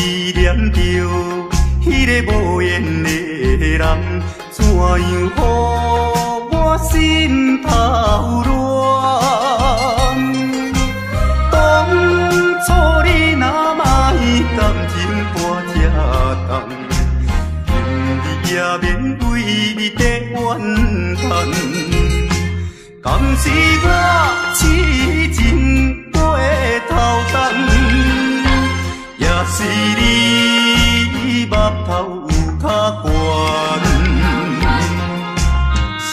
念着迄个无缘的人，怎样予我心头乱？当初你若莫感情破这重，今日也免为你在怨叹。敢是我痴情过头重，也是你目头有较悬，想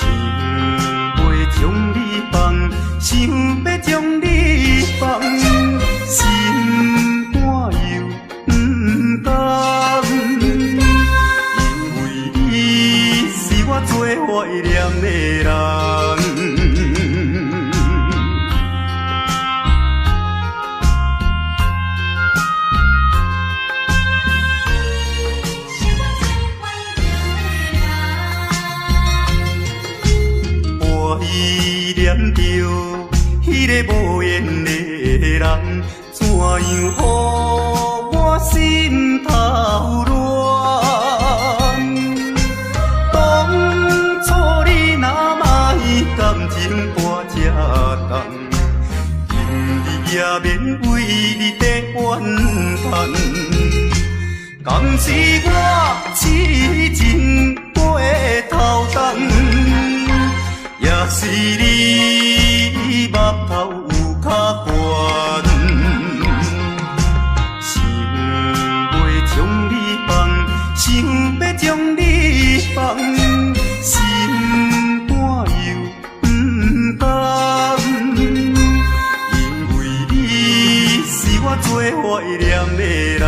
要将你放，想要将你放，心肝又不甘，因为你是我最怀念的人。依念着迄个无缘的人，怎样予我心头乱？当初你若莫感情破这重，今日也免为你在怨叹。敢是我痴情过头重，也是你目头有较悬，想要将你放，想要将你放，心肝又不甘，因为你是我最怀念的人。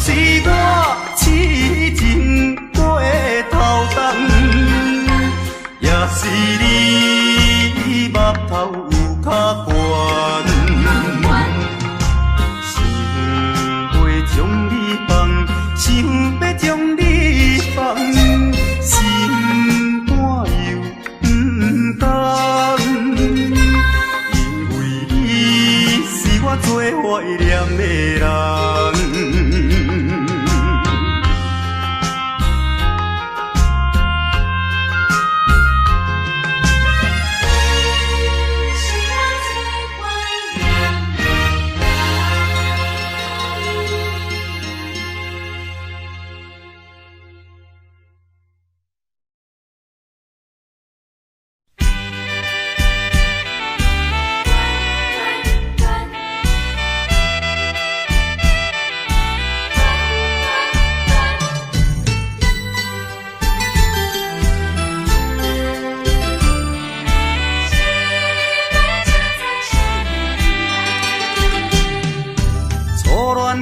是我痴情过头重，也是你目头有较悬，想要将你放，想要将你放，心肝又不甘，因为你是我最怀念的人。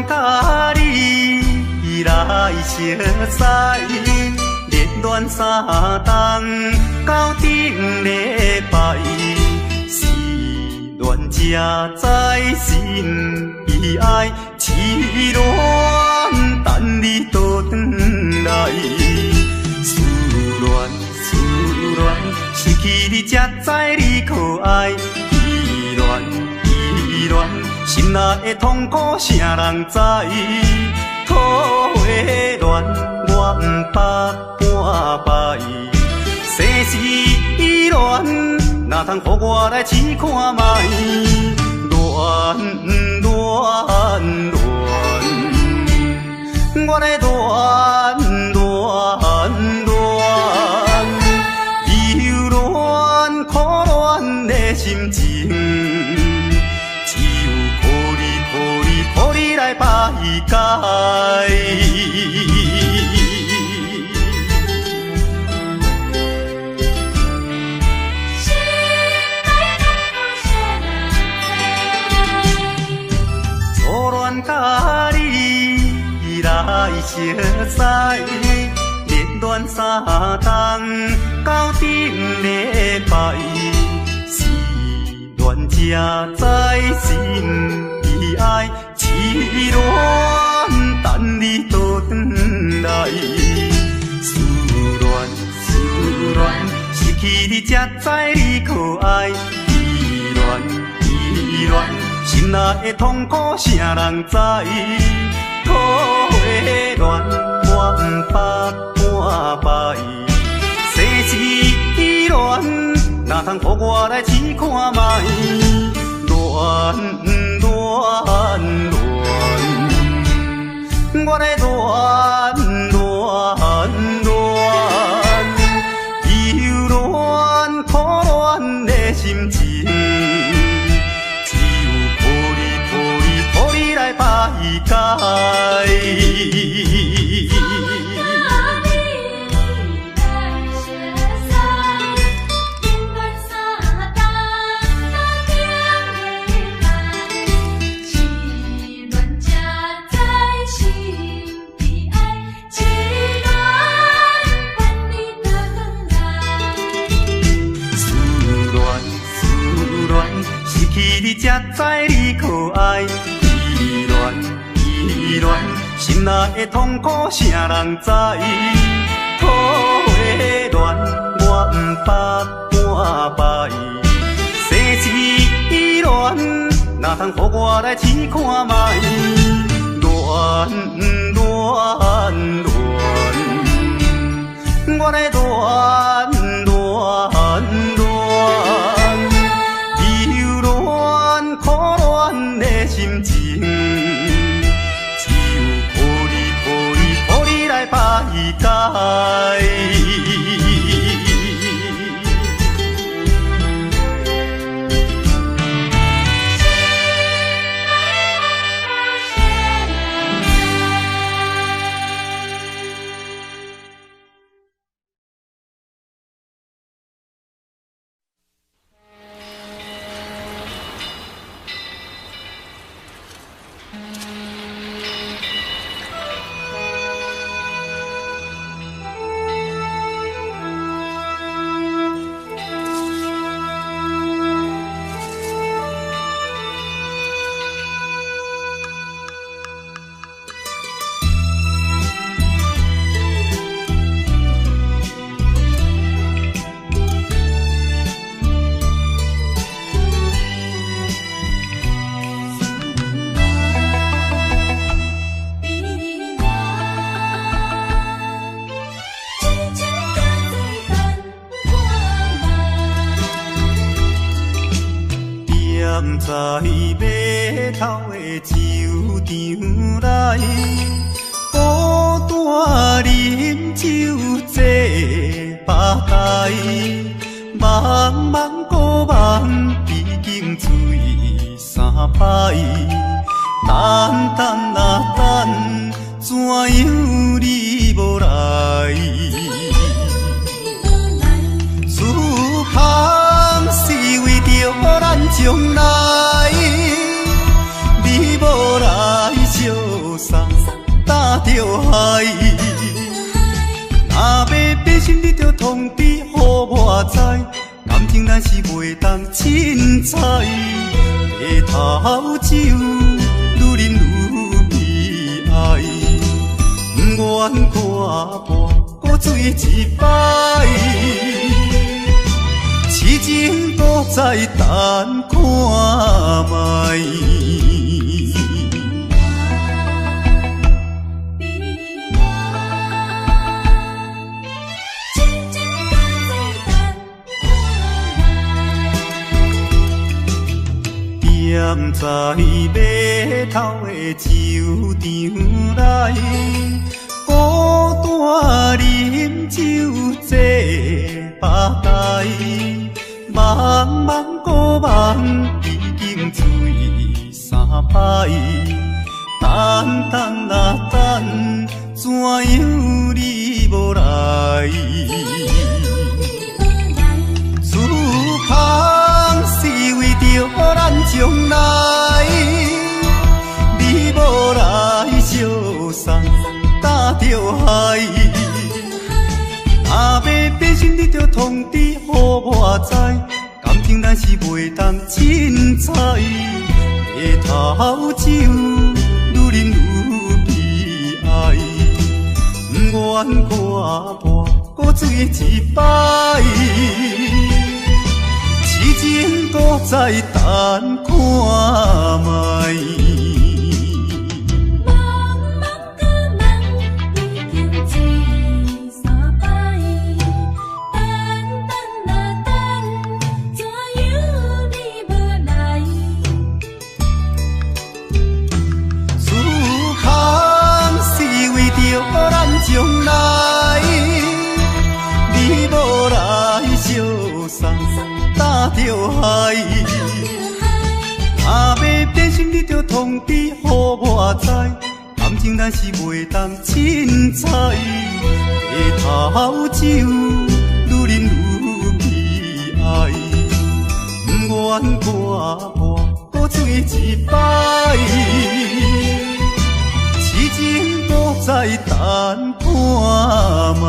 甲你来相识，恋恋3冬到顶礼拜，是恋才知心悲哀，痴恋等你倒转来，思恋失去你才知你可爱，依恋心内的痛苦，啥人知？土的恋，我不捌半摆。世事恋，哪通予我来试看卖？恋，我来恋，忧恋苦恋的心情。予你来排解，初恋甲你来相识，恋恋三冬到顶礼拜，是恋才知心悲哀，痴恋等你倒转来。思恋，失去你才知你可爱。依恋，心内的痛苦啥人知？土花恋，我不捌半摆。世事恋，哪通予我来试看卖？恋，我来恋。苦恋的心情，只有抱你来排解。你才知你可爱，依恋，心内的痛苦啥人知？土花恋，我不捌半摆。世事恋，哪通予我来试看卖？恋，我来恋。苦恋的心情，只有抱你来排解。在码头的酒场内，孤单饮酒坐吧台，茫茫孤梦已经醉三摆，等啊等，怎样你无来？思盼是为着咱将来，你无来相送，担着害。若要变心，你着通知予我知，感情咱是袂当凊彩。回头酒愈啉愈悲哀，不愿看破，搁醉一摆。痴情搁再等看卖。踮在码头的酒场内，孤单饮酒坐吧台，茫茫孤梦已经醉三摆，等啊等，怎样你无来？思盼是为着咱将来，你无来相送，担着害。通知，予我知，感情咱是袂当凊彩。下头酒愈啉愈悲哀，不愿看破搁醉一摆，痴情搁再等看卖。将来，你无来相送，担着害。若要变心，你着通知，予我知。感情咱是袂当凊彩。下头酒愈啉愈悲哀，不愿看破搁醉一摆。痴情搁再等看卖。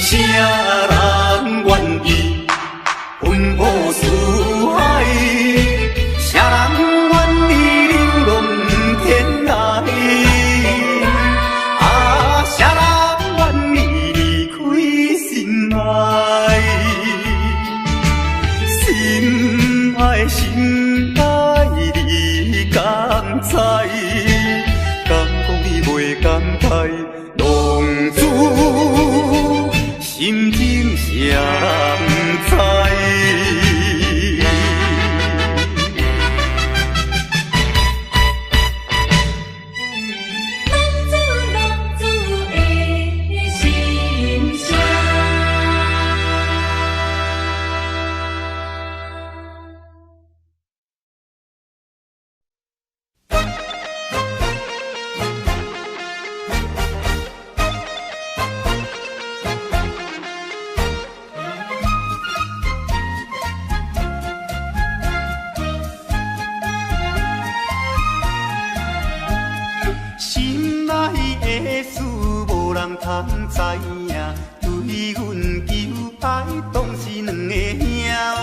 啥人愿意奔波四海？啥人愿意流浪天涯？啊，啥人愿意离开心爱？心爱你敢知？敢讲你袂感慨？浪子心情谁人知？通知影，对阮求爱，当是两个兄哦。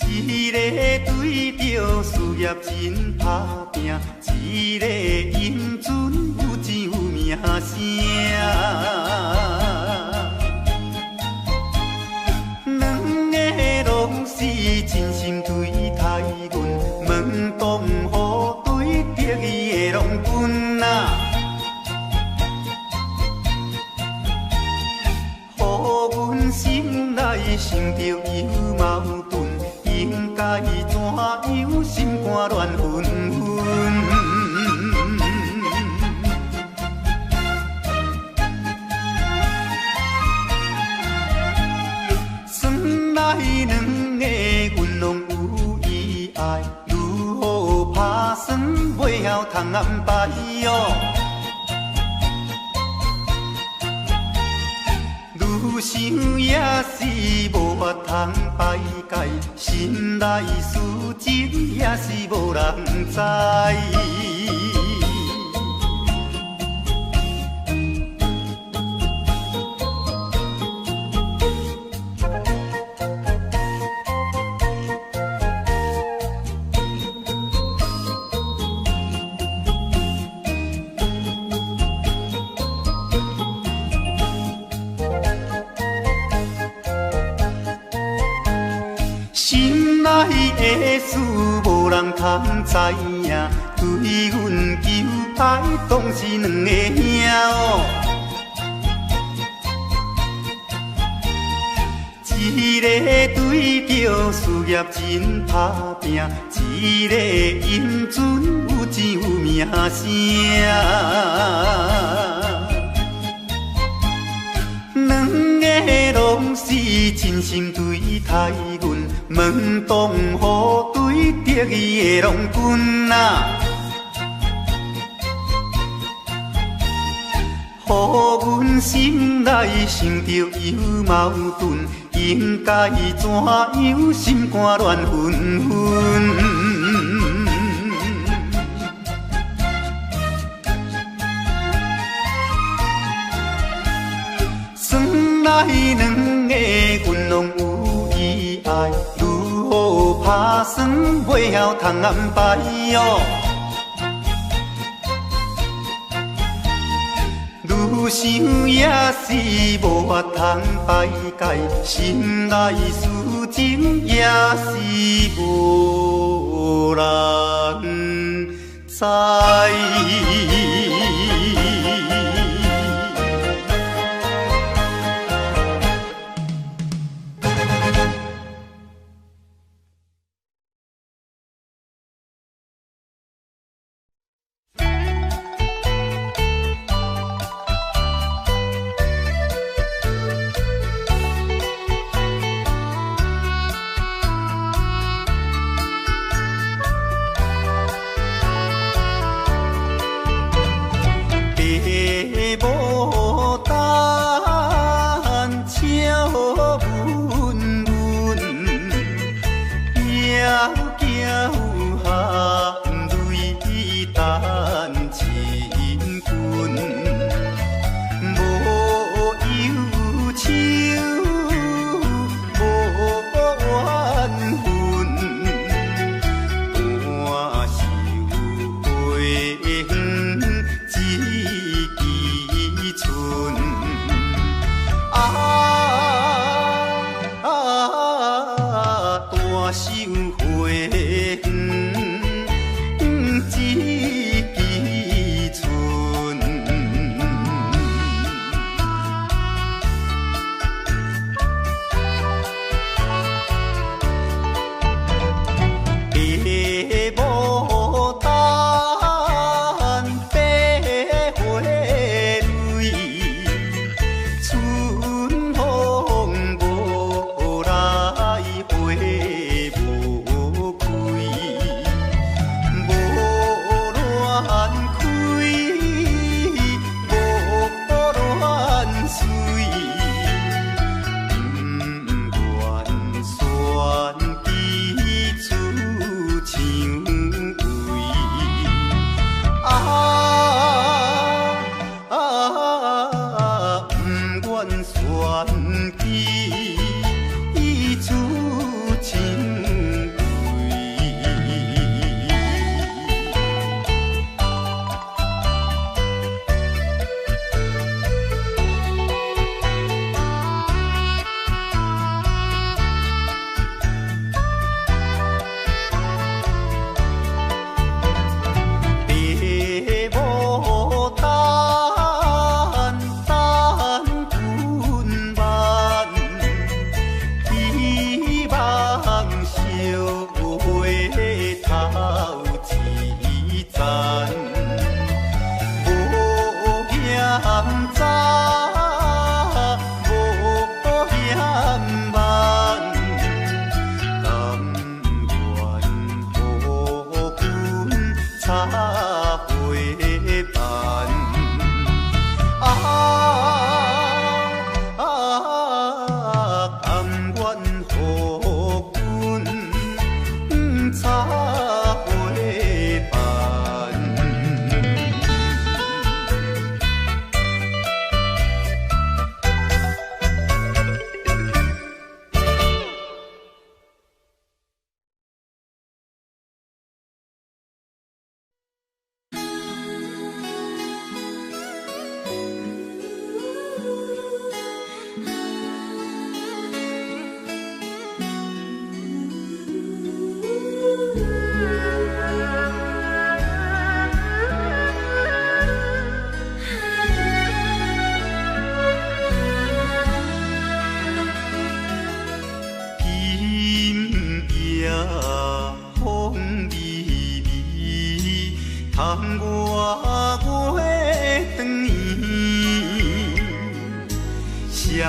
一个对着事业真打拼，一个英俊有钱有名声。两个拢是真心对待阮，门当户对得意的拢阮啊，予阮心内想着有矛盾，应该怎样心肝乱纷纷。算来两个阮拢有意爱，如何打算袂晓通安排哟？愈想也是无法通排解，心内事情也是无人知。心内的事无人通知影，对阮求爱当是两个兄哦。一个对着事业真打拼，一个英俊有钱有名声。两个拢是真心对待阮，门当户对得意的拢阮啊，予阮心内想着有矛盾，应该怎样心肝乱纷纷。算来两个阮拢有意爱，如何打算袂晓通安排哟？愈想也是无法通排解，心内事情也是无人知。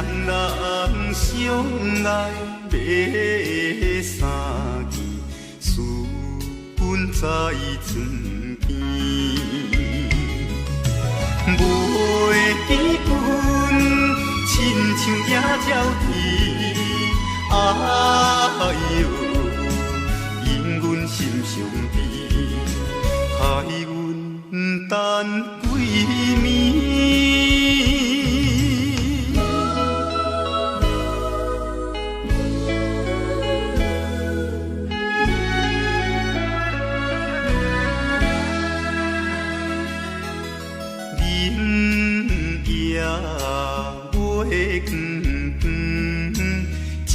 人相爱要三更，思阮在床边，袂记阮亲像野鸟啼，哎哟，因阮心伤悲，害阮等几暝。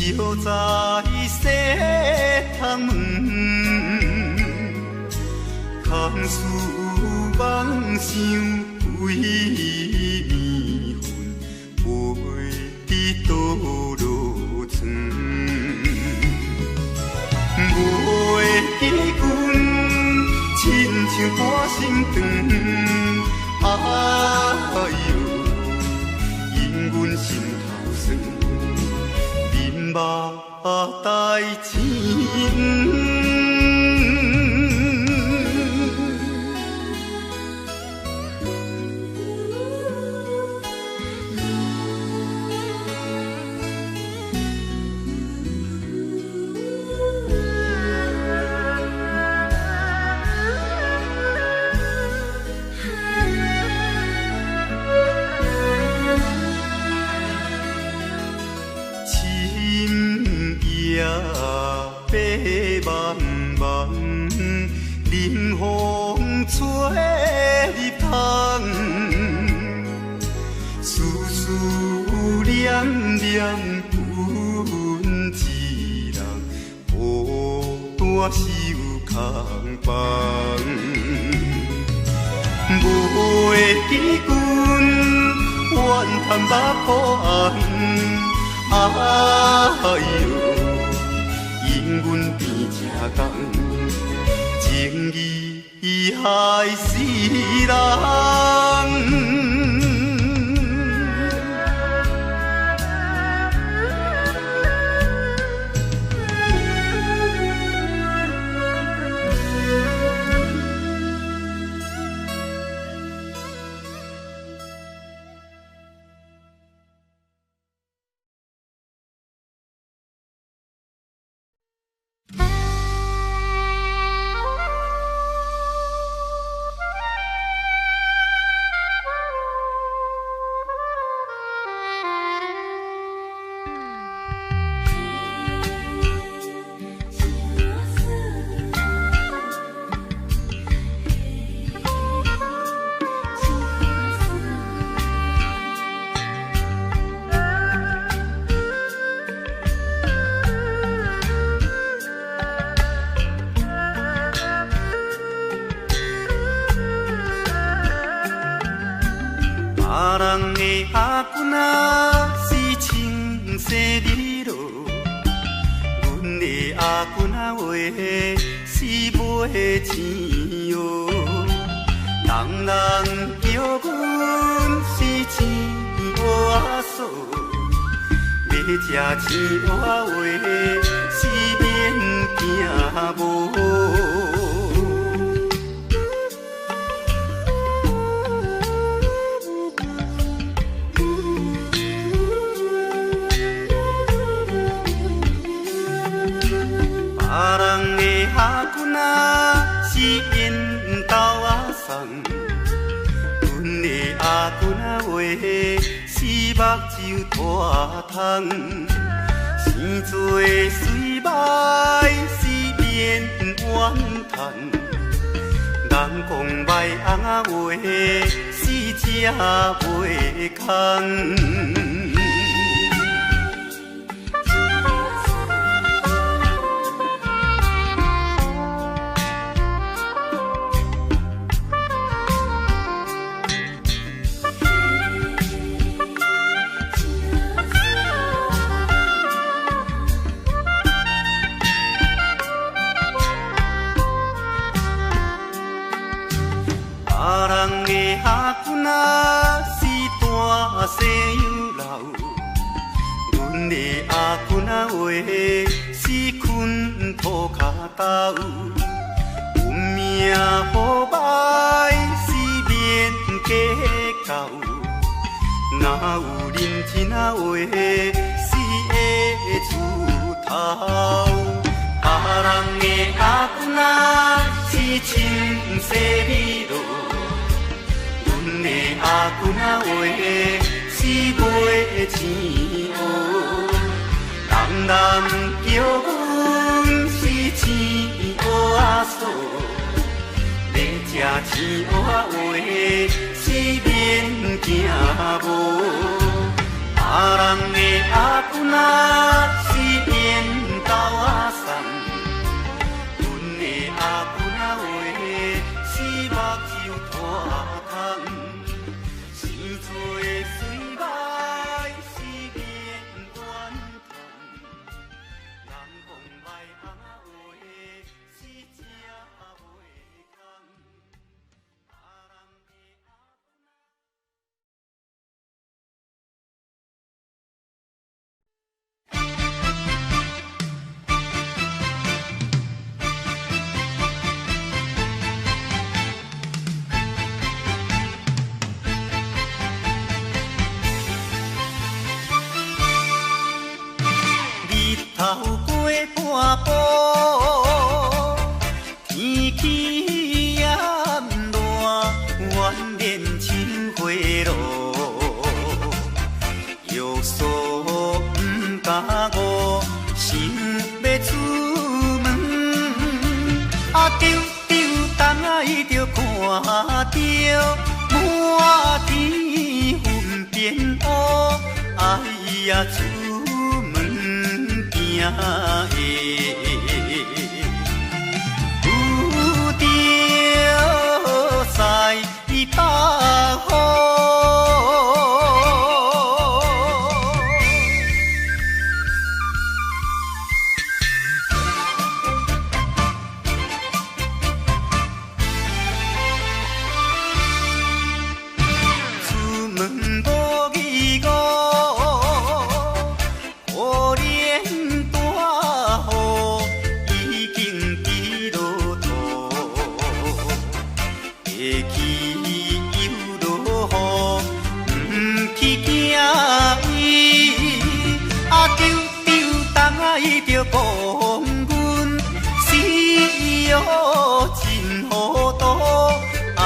就在西窗门，空思梦想为暝昏，袂知倒落床。袂记阮亲像半心肠，哎哟，因阮心头酸。目代情，林风吹入窗，丝丝念念阮一人，孤单守空房。袂记阮怨叹目苦红，哎哟，因阮边吃工。情义害死人。阿君啊，是青色日落，阮的阿君啊话是买钱哟。人人叫阮是钱花嫂，要吃钱花话是免惊无。阿君啊，是因兜阿送，阮的阿君啊话是目睭大通，生做水歹是免怨叹，人讲歹翁啊话是食袂空。阿君啊，是大西有老，阮的阿君啊话，死困土骹斗，运命好歹是免计较。若有认真啊话，死会出头。别人的阿君啊是青色美路，阮的阿君啊话。是袂钱乌，人人叫阮是钱乌仔嫂，要食钱乌仔话是免惊无。别人的阿君仔是缘投仔送，阮的阿君仔话是目睭拖空。头过半步，天气炎热，怨念像花落。约束不敢误，想要出门，丢东来就看到满天云变乌，哎呀！有着西北风，出门无意外。就讲阮死哦真糊涂，哎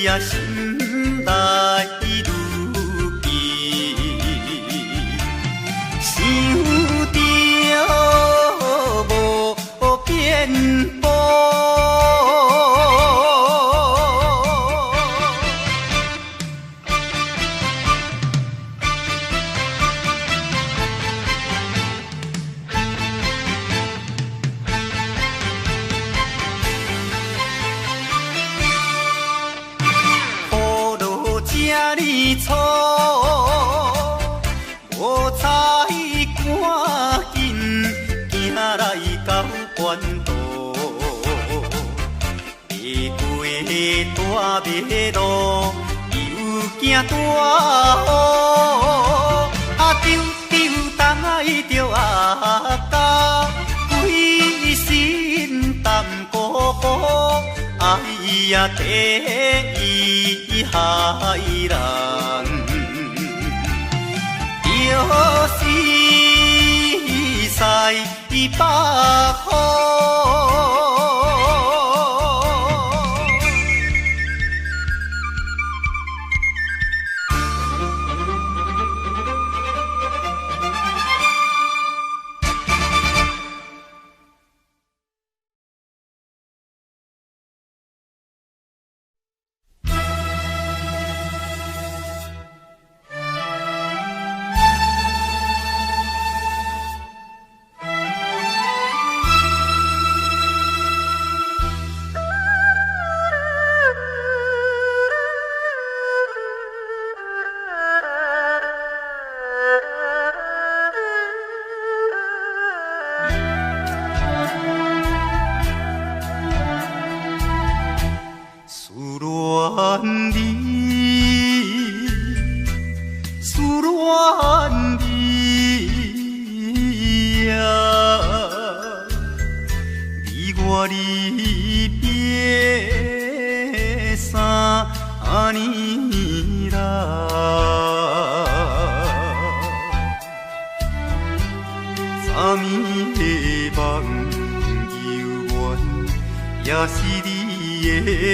呀心内如记，想着无变步。错，无彩赶紧行来到关渡，爬过大马路，又惊大雨，丢东来着阿家，规身淡薄薄。哎呀，第一害人，就是西北风。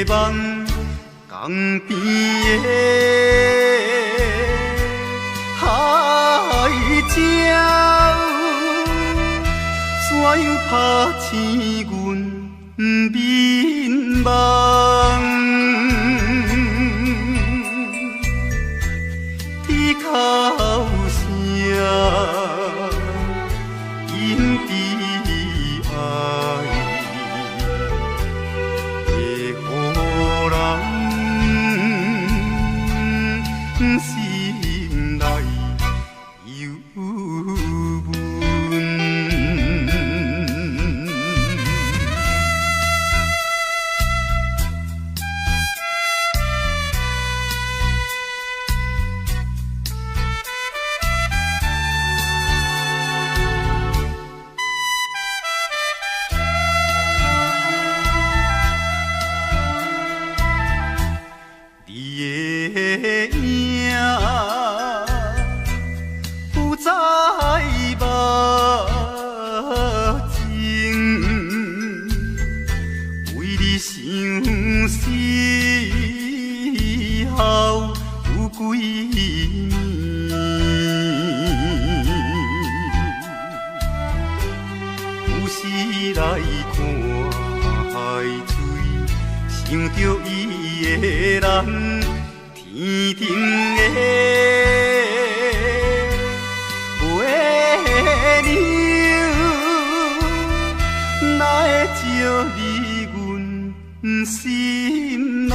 梦，江边的海鸟，怎样拍醒阮眠梦？伊哭声，因悲哀，会予人心内忧闷。不再目睛，为你相思后有几年，有时来看海水，想着伊的人。天顶的月亮，哪会照入阮心内？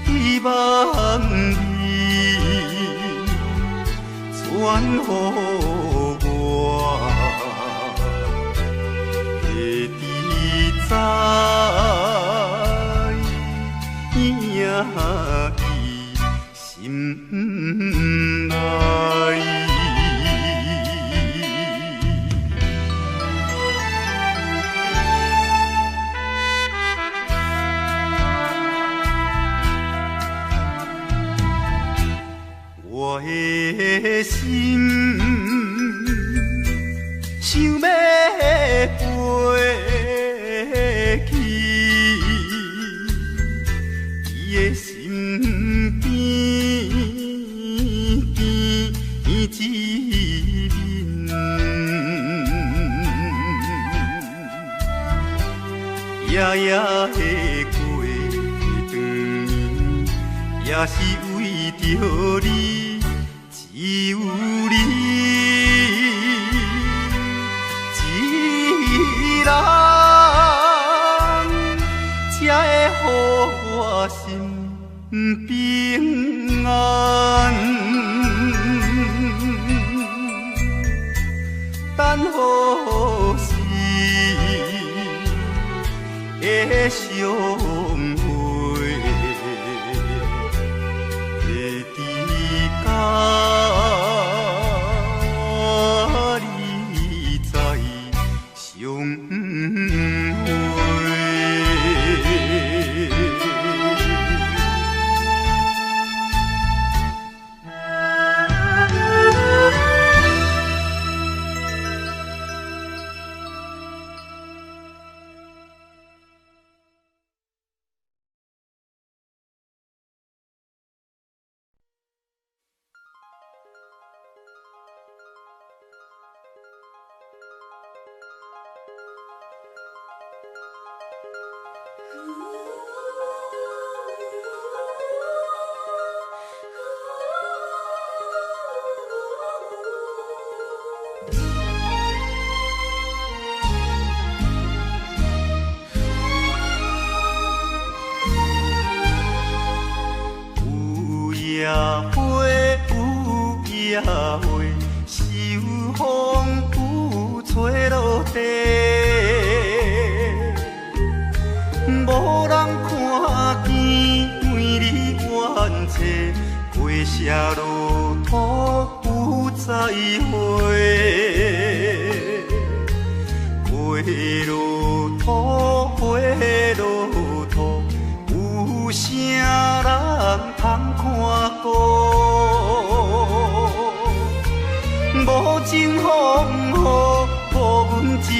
希望你传予我。在伊心内。我的心想要飞。伊的身边见一面，夜夜的过长年，也是为着你，只有你一人。才会予我心平安，等何时的相会，会伫甲你再相会。夜花有夜花，秋风有吹落地，无人看见为你怨嗟，花谢落土有再会，花落土，花落土，有啥人通看顾？无情风雨，无阮情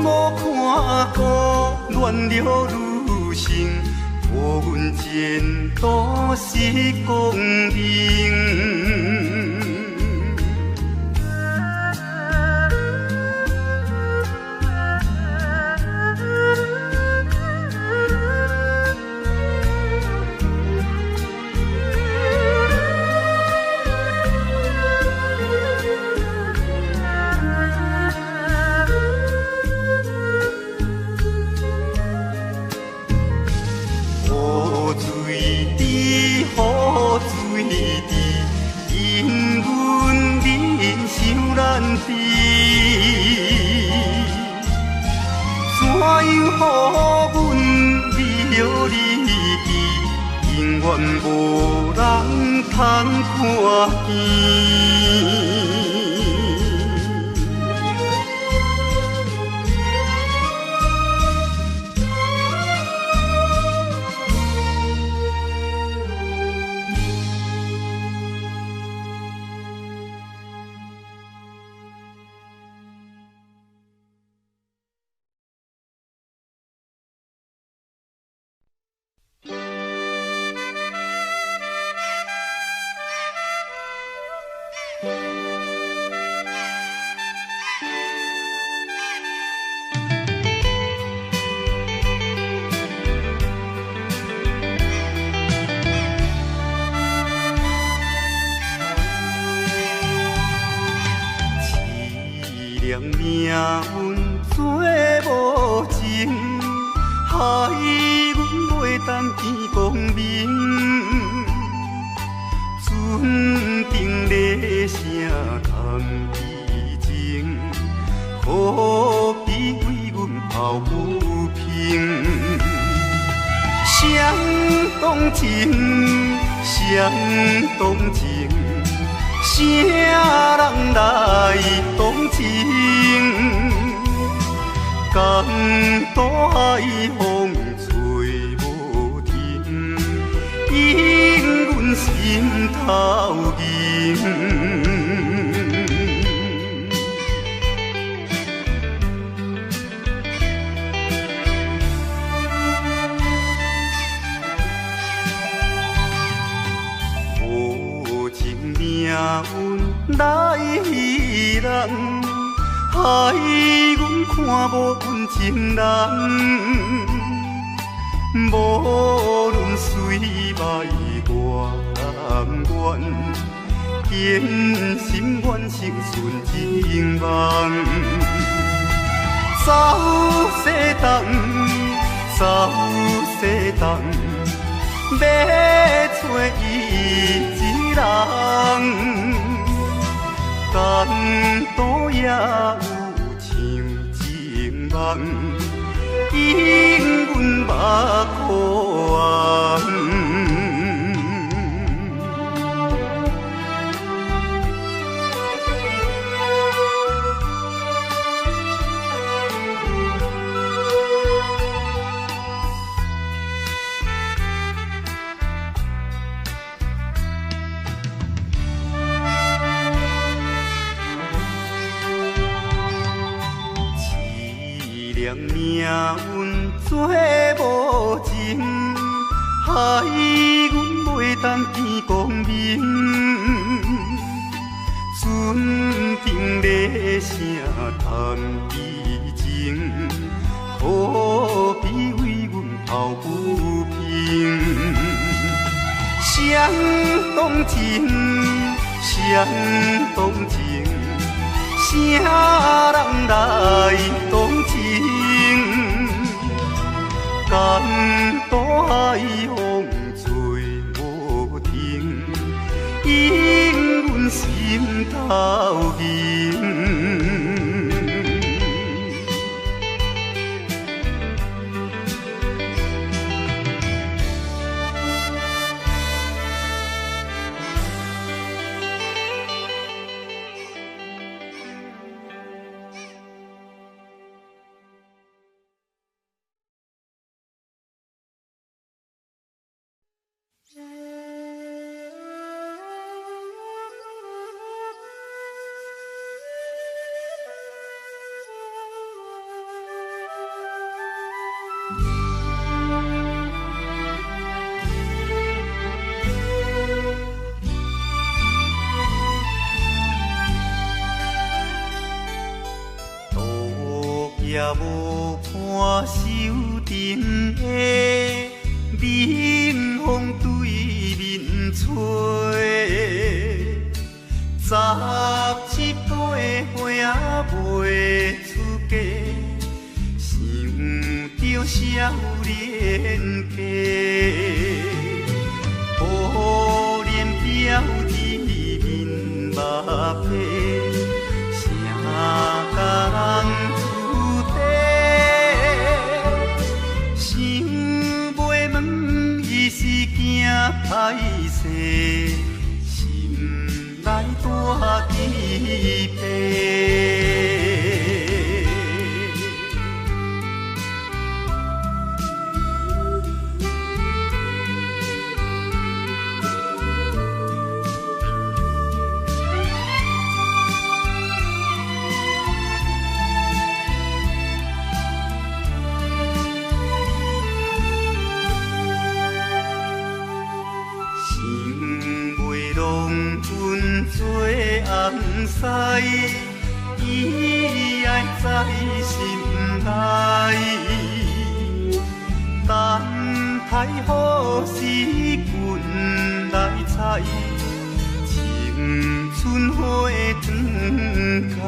无看过恋了女性，无阮前途是光明。怎样予阮美了你记，永远无人通看见。命运做无情，害阮袂当见光明。船顶咧声谈悲情，可比为阮抱不平。相同情，相同情。啥人来同情？江大海风吹无停，引阮心头凝。命运来戏人，害阮看无阮情人。无论水歹我甘愿，坚心愿成顺情梦。走西东，走西东，要找伊。人，感动也有像情梦，引阮目眶红。命运做无情，害阮袂当见光明。船顶咧声谈悲情，可比为阮抱不平。相同情，相同情。啥人来同情？江大海风吹无停，引阮心头凝。也无看手顶的冷风对面吹。17岁花也袂出嫁，想着少年家。可怜表姊面目皮，谁甲人注地？想袂问伊是惊歹势。来大期盼，做红婿，伊爱在心内，等待好时运来采，青春花长开。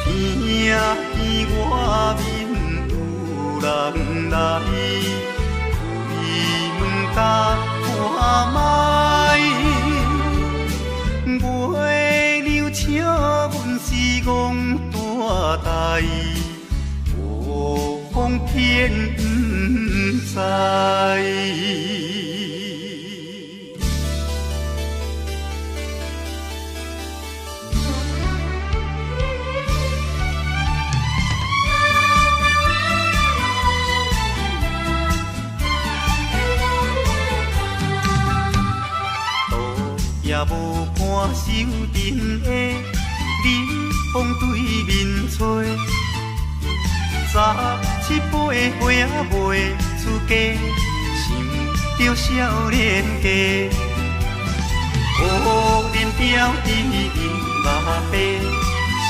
听见外面有人来，开门甲看卖。月娘笑阮是戆大代，无风偏不知。也无看手顶的冷风对面吹，17岁花也袂出嫁，想着少年家。可怜表姊面目白，谁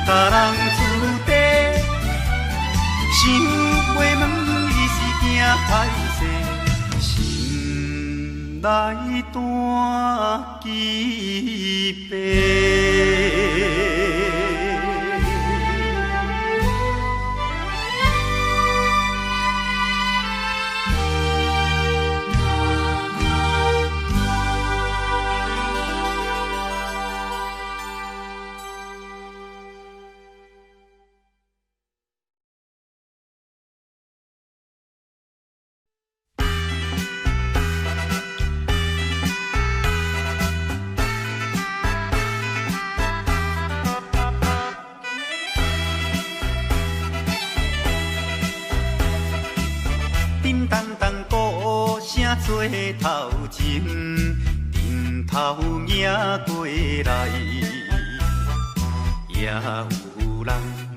甲人注地？想袂问伊是惊歹势，心内大期盼。做头前，顶头迎过来，也有人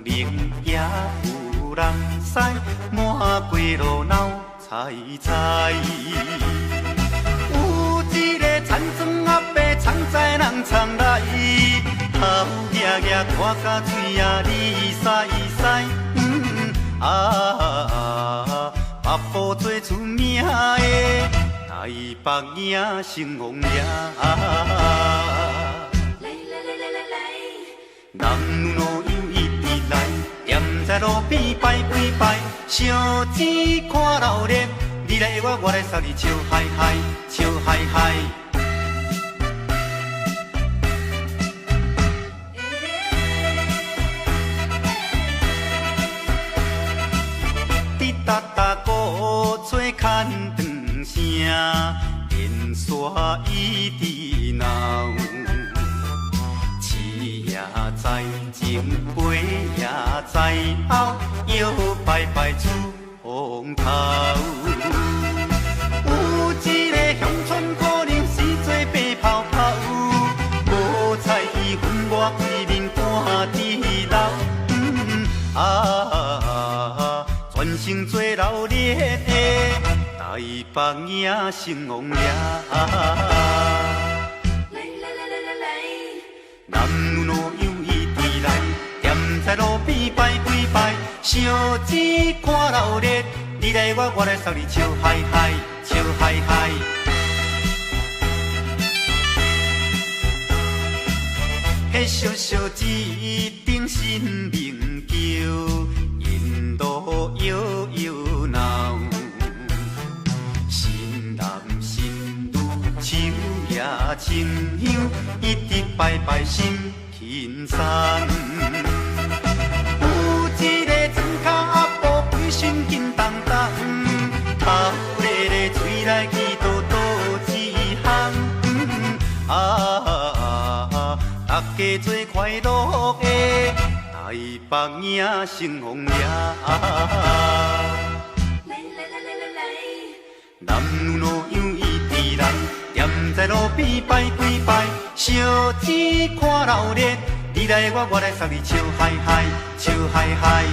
明，也有人使，满街路闹猜猜。有一个田庄阿伯藏在人藏来，头额额看甲嘴啊哩塞塞，目步做出名的。台北赢成王爷，人路又一直来，站在路边拜几拜，烧钱看热闹，你来我来，三你笑嗨嗨，笑嗨嗨。滴答答鼓吹牵长声。电线一直闹，饲也知，前背也知后，摇摆摆出风头。有一个乡村可能是做白泡泡，无彩伊分我规面赶地老，全身做老烈的。台北赢成王爷，男女又一直来，站在路烧钱看热烈，你来我来送你笑嗨嗨，笑嗨嗨。迄烧烧钱顶新名桥，引路摇摇闹。新男新女手也亲香，一直拜拜心轻松。有一个船脚阿婆规身紧当当，头咧咧嘴来去倒一项。大家做快乐的台北影成风夜。男女老幼伊伫人，踮在路边摆几摆，烧钱看热烈，你来我来送你笑嗨嗨，笑嗨嗨。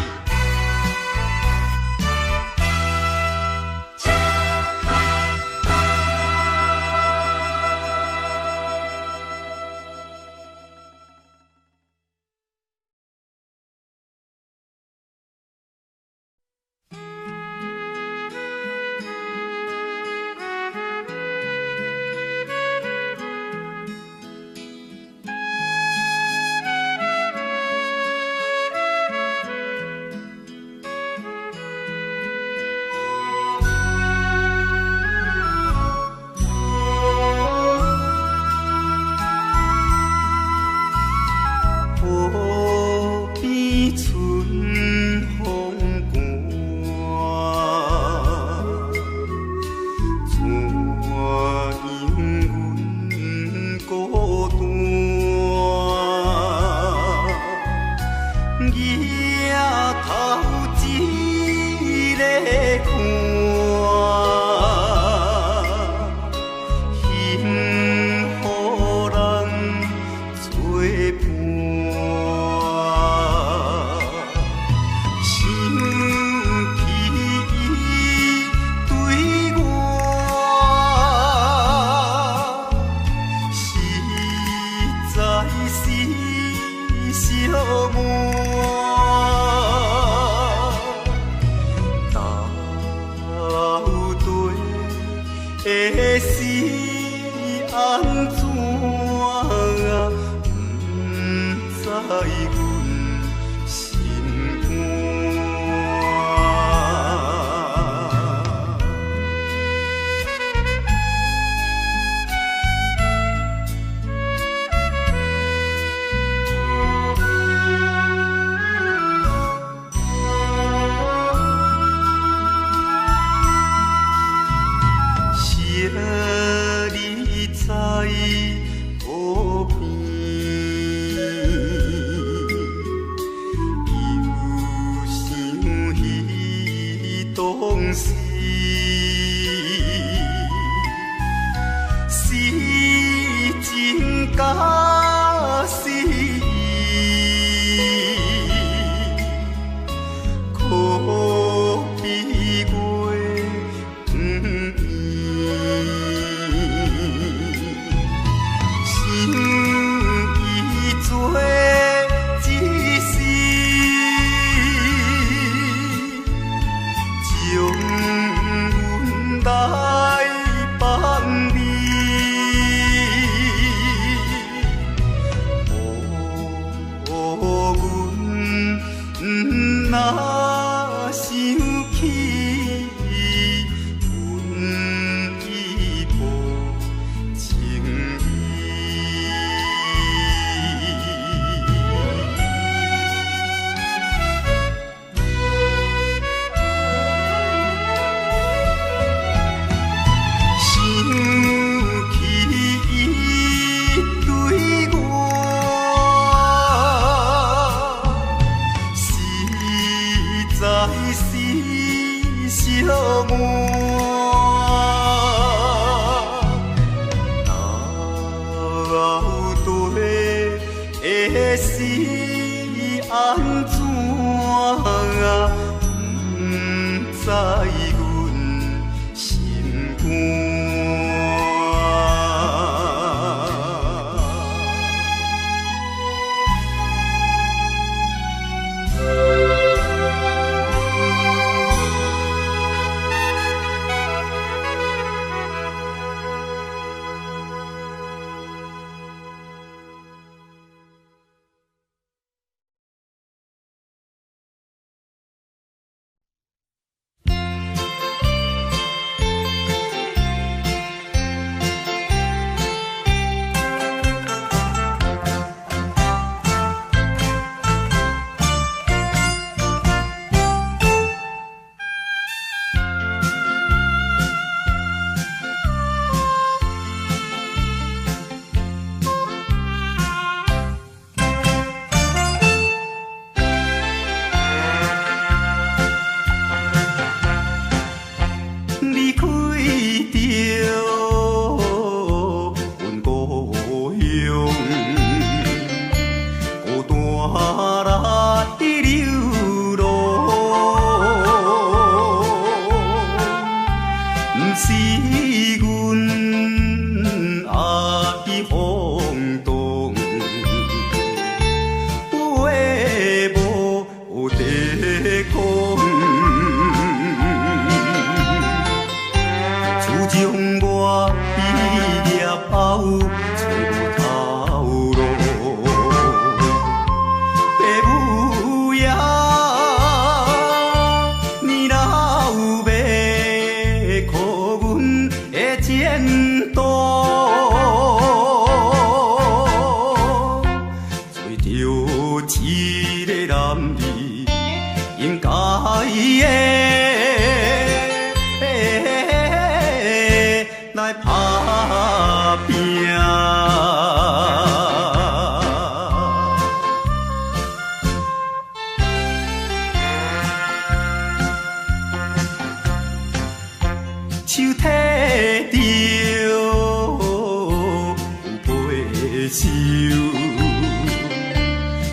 愁，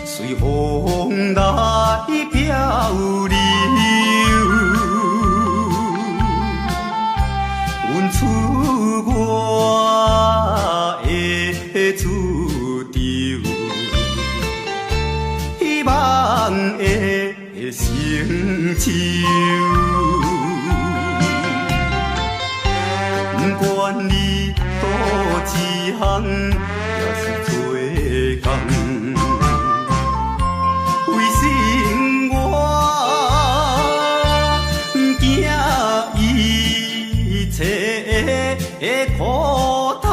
随风来漂流。阮出我的厝场，希望会成就。不管你倒一项，也是做工，为生活惊一切的苦叹，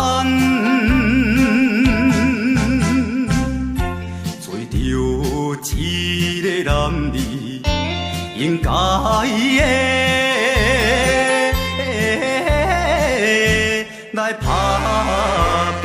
做着一个男儿应该的来打拼。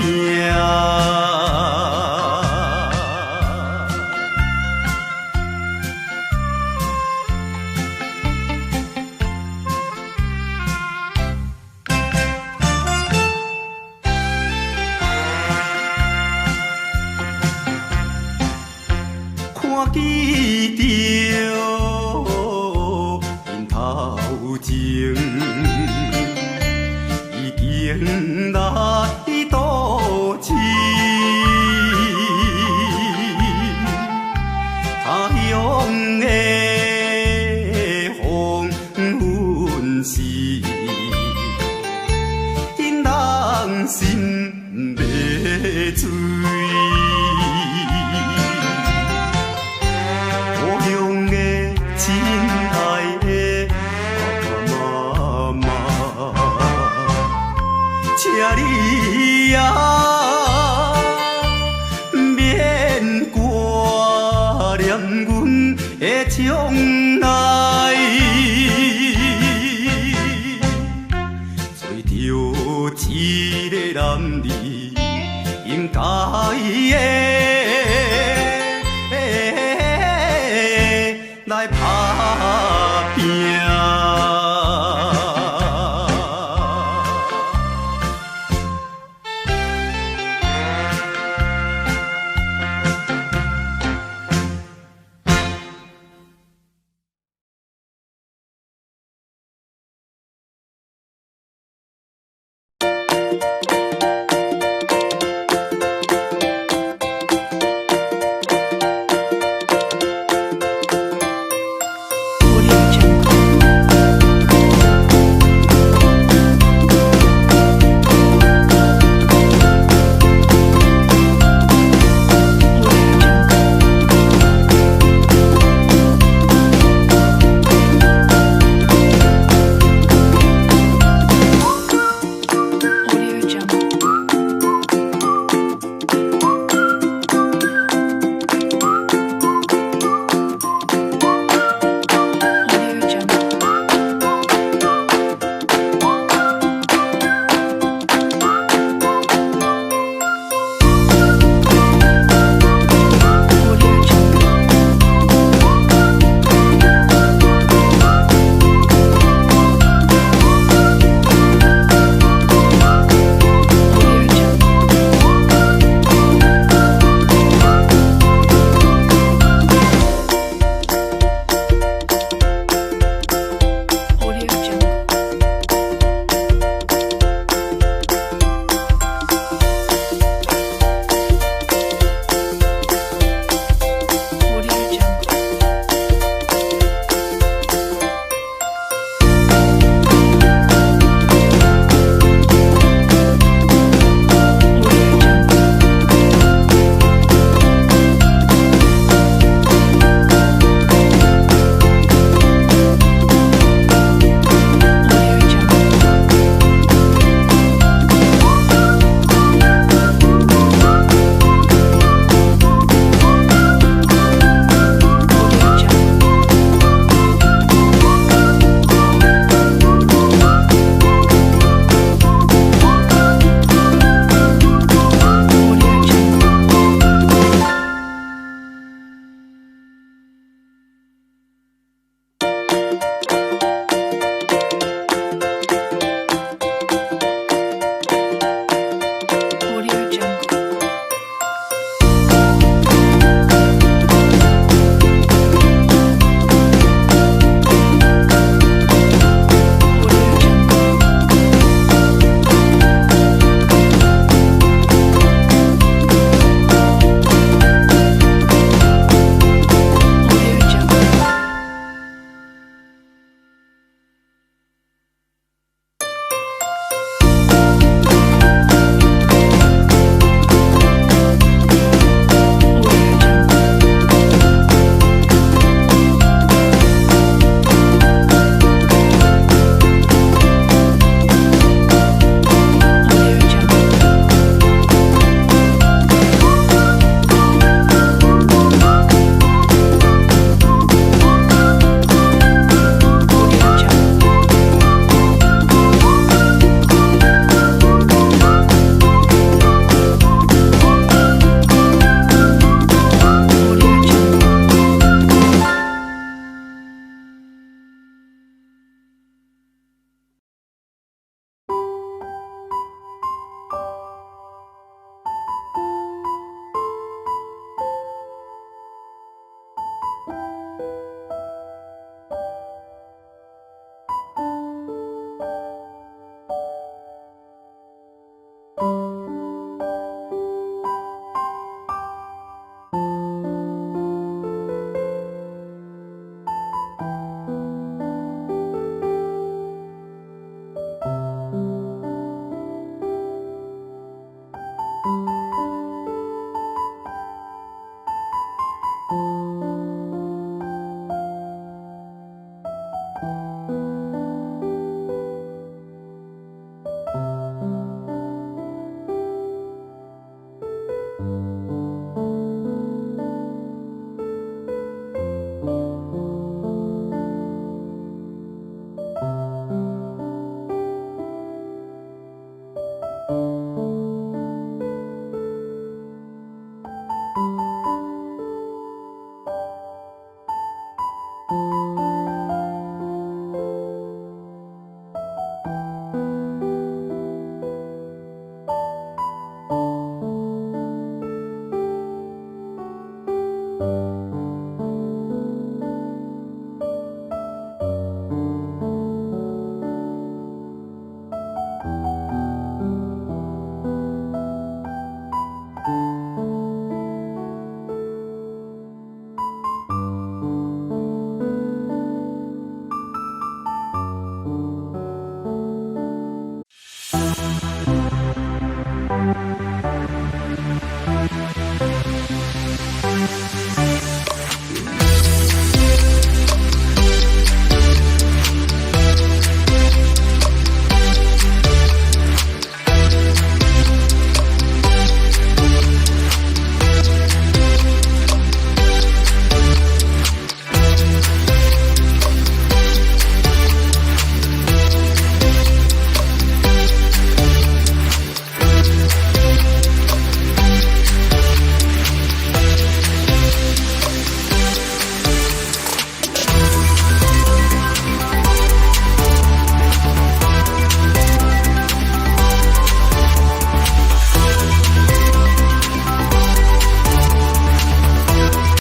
看见着因头前已经来倒市，他乡的黄昏时，因人心迷醉。亲爱的爸爸妈妈，请你啊，免挂念阮的将来，做着一个男儿应该的。